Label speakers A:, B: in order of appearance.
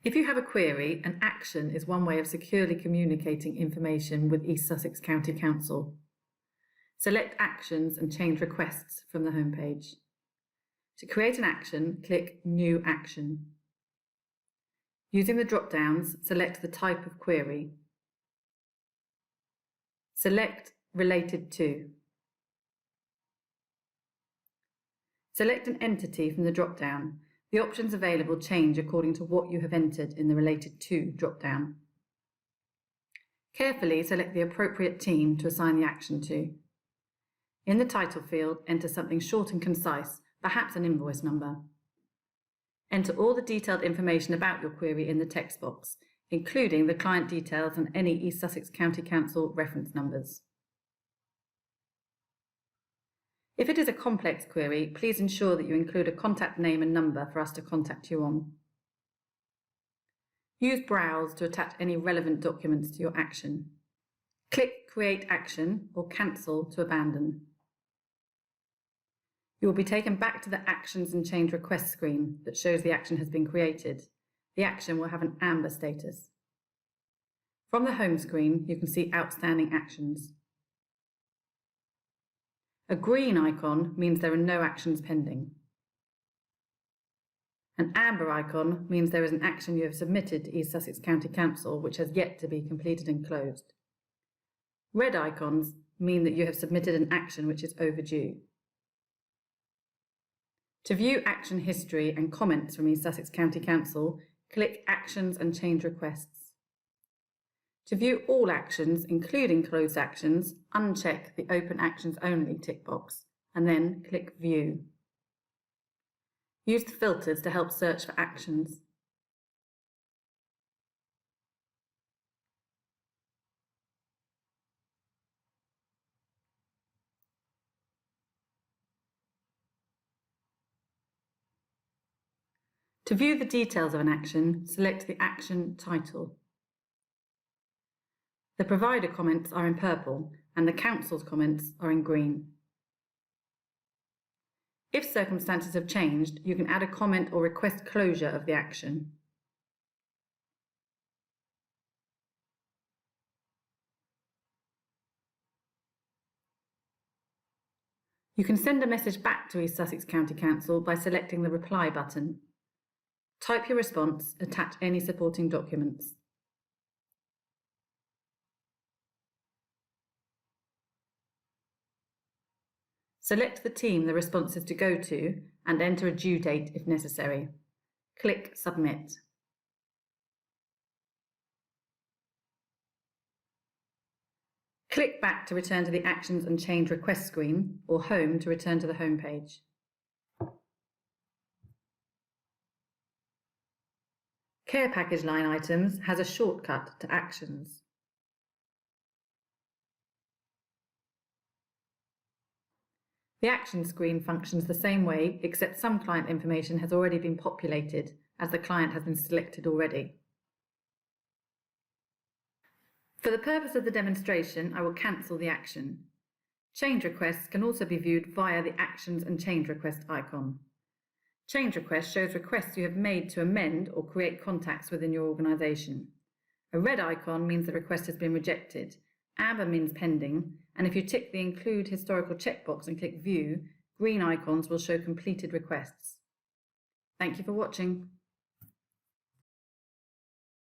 A: If you have a query, an action is one way of securely communicating information with East Sussex County Council. Select Actions and change requests from the homepage. To create an action, click New Action. Using the drop-downs, select the type of query. Select Related to. Select an entity from the drop-down. The options available change according to what you have entered in the Related to drop-down. Carefully select the appropriate team to assign the action to. In the title field, enter something short and concise, perhaps an invoice number. Enter all the detailed information about your query in the text box, including the client details and any East Sussex County Council reference numbers. If it is a complex query, please ensure that you include a contact name and number for us to contact you on. Use Browse to attach any relevant documents to your action. Click Create Action or Cancel to abandon. You will be taken back to the Actions and Change Request screen that shows the action has been created. The action will have an amber status. From the home screen, you can see outstanding actions. A green icon means there are no actions pending. An amber icon means there is an action you have submitted to East Sussex County Council which has yet to be completed and closed. Red icons mean that you have submitted an action which is overdue. To view action history and comments from East Sussex County Council, click Actions and Change Requests. To view all actions, including closed actions, uncheck the Open Actions Only tick box and then click View. Use the filters to help search for actions. To view the details of an action, select the action title. The provider comments are in purple and the council's comments are in green. If circumstances have changed, you can add a comment or request closure of the action. You can send a message back to East Sussex County Council by selecting the Reply button. Type your response, attach any supporting documents. Select the team the response is to go to and enter a due date if necessary. Click Submit. Click back to return to the Actions and Change Request screen or Home to return to the home page. Care Package line items has a shortcut to Actions. The action screen functions the same way, except some client information has already been populated as the client has been selected already. For the purpose of the demonstration, I will cancel the action. Change requests can also be viewed via the Actions and Change Request icon. Change request shows requests you have made to amend or create contacts within your organisation. A red icon means the request has been rejected. Amber means pending, and if you tick the Include Historical checkbox and click View, green icons will show completed requests. Thank you for watching.